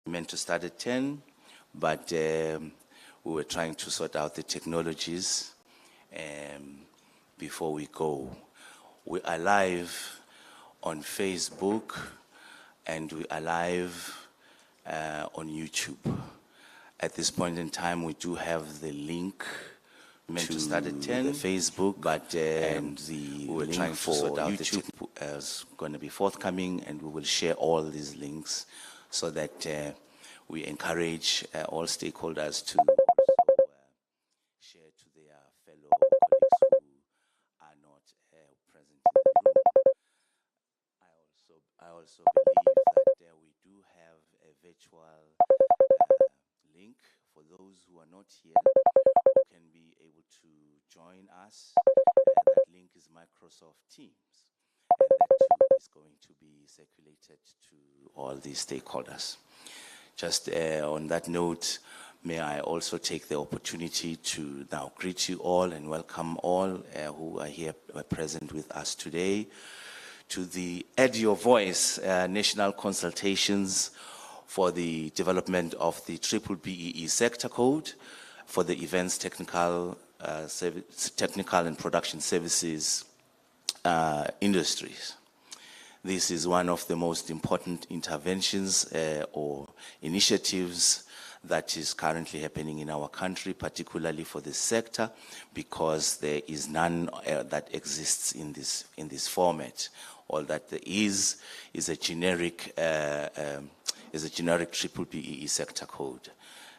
Meant to start at 10, but we were trying to sort out the technologies before we go. We are live on Facebook and we are live on YouTube. At this point in time, we do have the link meant to start at 10, the Facebook, but we were trying to sort out YouTube is going to be forthcoming, and we will share all these links so that we encourage all stakeholders to also share to their fellow colleagues who are not present in the room. I also believe that we do have a virtual link for those who are not here, who can be able to join us. That link is Microsoft Teams, and that too is going to be circulated to all the stakeholders. Just on that note, may I also take the opportunity to now greet you all and welcome all who are here present with us today to the Add Your Voice National Consultations for the development of the B-BBEE sector code for the events technical and production services industries. This is one of the most important interventions or initiatives that is currently happening in our country, particularly for this sector, because there is none that exists in this format. All that there is a generic B-BBEE sector code,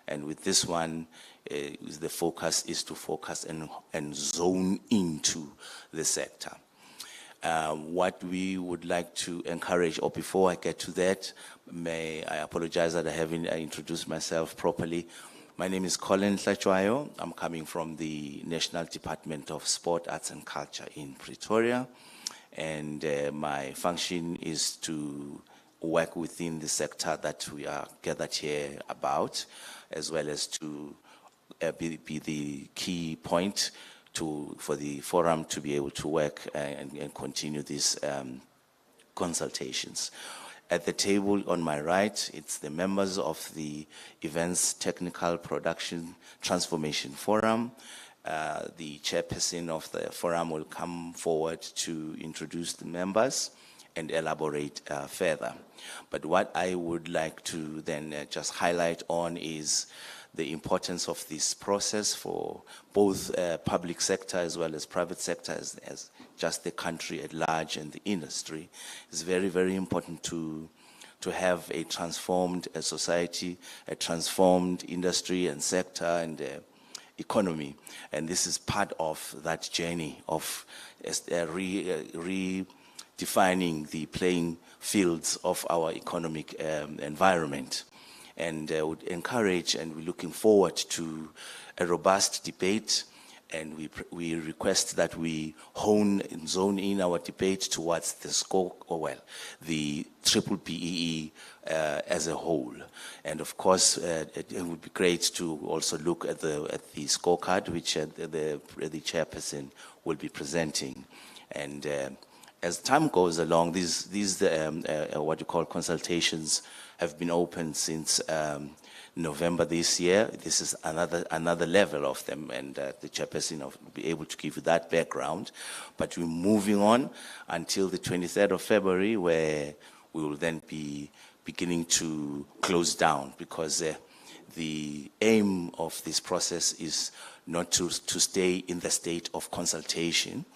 and with this one, the focus is to focus and zone into the sector. What we would like to encourage, or before I get to that, may I apologize that I haven't introduced myself properly. My name is Colin Tlachwayo. I'm coming from the National Department of Sport, Arts and Culture in Pretoria, and my function is to work within the sector that we are gathered here about, as well as to be the key point for the forum to be able to work and continue these consultations. At the table on my right, it's the members of the Events Technical Production Transformation Forum. The chairperson of the forum will come forward to introduce the members and elaborate further. But what I would like to then just highlight on is the importance of this process for both public sector as well as private sector, as just the country at large and the industry. It's very, very important to have a transformed society, a transformed industry and sector and economy. And this is part of that journey of redefining the playing fields of our economic environment. And would encourage, and we're looking forward to a robust debate, and we request that we hone and zone in our debate towards the scope, or well, the B-BBEE as a whole. And of course, it would be great to also look at the scorecard, which the chairperson will be presenting. And as time goes along, these what you call consultations have been open since November this year. This is another level of them, and the chairperson will be able to give you that background. But we're moving on until the 23rd of February, where we will then be beginning to close down, because the aim of this process is not to stay in the state of consultation.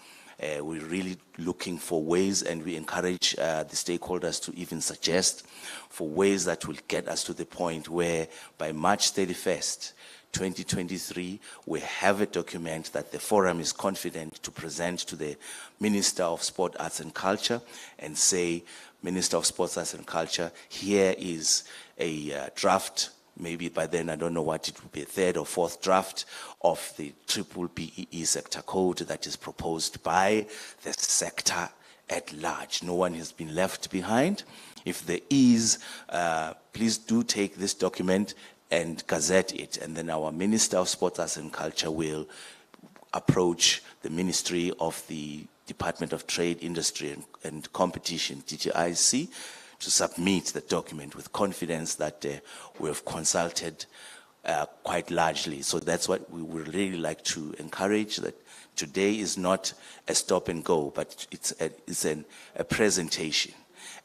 We're really looking for ways, and we encourage the stakeholders to even suggest for ways that will get us to the point where by March 31st, 2023, we have a document that the forum is confident to present to the Minister of Sport, Arts and Culture and say, Minister of Sports, Arts and Culture, here is a draft. Maybe by then, I don't know what it will be, a third or fourth draft of the B-BBEE sector code that is proposed by the sector at large. No one has been left behind. If there is, please do take this document and gazette it, and then our Minister of Sports, Arts and Culture will approach the Ministry of the Department of Trade, Industry and Competition, DTIC, to submit the document with confidence that we have consulted quite largely. So that's what we would really like to encourage, that today is not a stop and go, but it's a presentation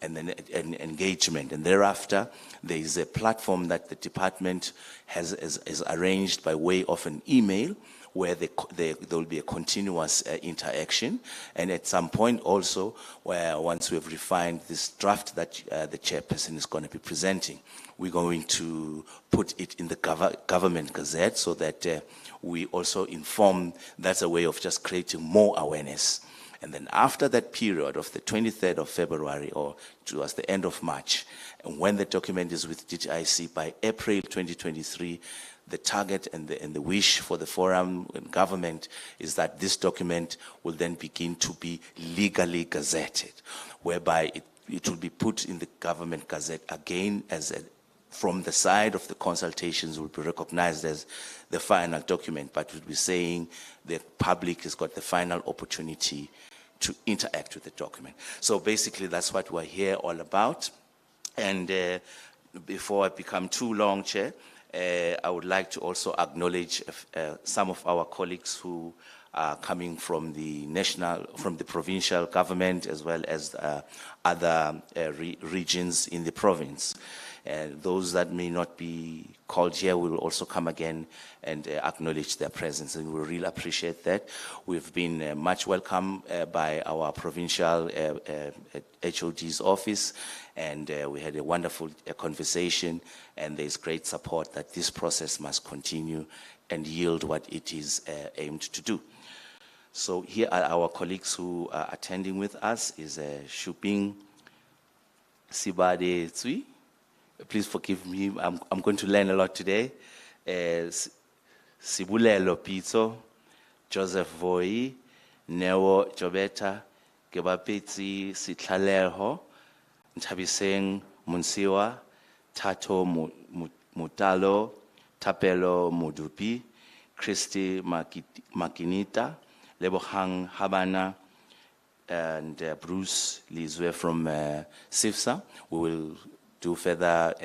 and then an engagement. And thereafter, there is a platform that the department has arranged by way of an email, where there will be a continuous interaction. And at some point also, where once we have refined this draft that the chairperson is going to be presenting, we're going to put it in the government gazette, so that we also inform. That's a way of just creating more awareness. And then after that period of the 23rd of February or towards the end of March, and when the document is with DTIC by April 2023, the target and the wish for the forum and government is that this document will then begin to be legally gazetted, whereby it will be put in the government gazette again from the side of the consultations, will be recognized as the final document, but will be saying the public has got the final opportunity to interact with the document. So basically that's what we're here all about. And before I become too long, Chair, I would like to also acknowledge some of our colleagues who are coming from the provincial government, as well as other regions in the province. Those that may not be called here will also come again and acknowledge their presence, and we really appreciate that. We've been much welcomed by our provincial HOD's office, and we had a wonderful conversation, and there's great support that this process must continue and yield what it is aimed to do. So here are our colleagues who are attending with us. Is Shuping Sibade Tsui. Please forgive me, I'm going to learn a lot today. Sibulelo Pizzo, Joseph Voi, Neo Jobeta, Gebapetsi Sitlaleho, Ntabiseng Munsiwa, Tato Mutalo, Tapelo Mudupi, Christy Makinita, Lebohang Habana, and Bruce Lizwe from SIFSA. We will do further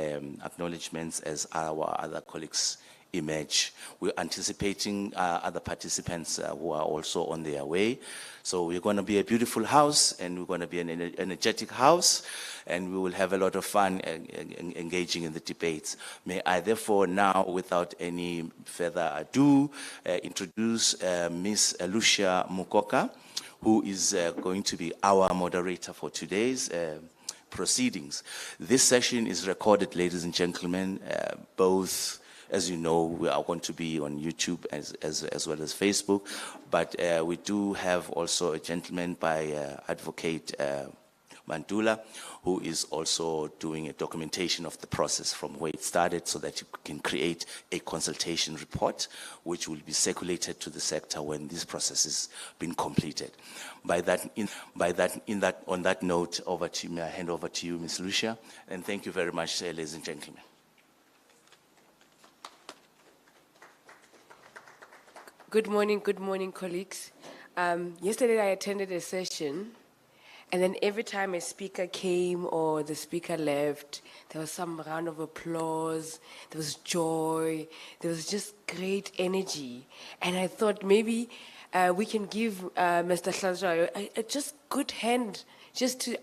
acknowledgements as our other colleagues emerge. We're anticipating other participants who are also on their way. So we're going to be a beautiful house, and we're going to be an energetic house, and we will have a lot of fun engaging in the debates. May I therefore now, without any further ado, introduce Ms. Lucia Mukoka, who is going to be our moderator for today's proceedings. This session is recorded, ladies and gentlemen, both, as you know, we are going to be on YouTube as well as Facebook, but we do have also a gentleman by Advocate Mandula, who is also doing a documentation of the process from where it started, so that you can create a consultation report which will be circulated to the sector when this process has been completed. On that note, over to you, may I hand over to you, Ms. Lucia, and thank you very much, ladies and gentlemen. Good morning, colleagues. Yesterday I attended a session, and then every time a speaker came or the speaker left, there was some round of applause, there was joy, there was just great energy. And I thought maybe we can give Mr. Hlazwayo a just good hand just to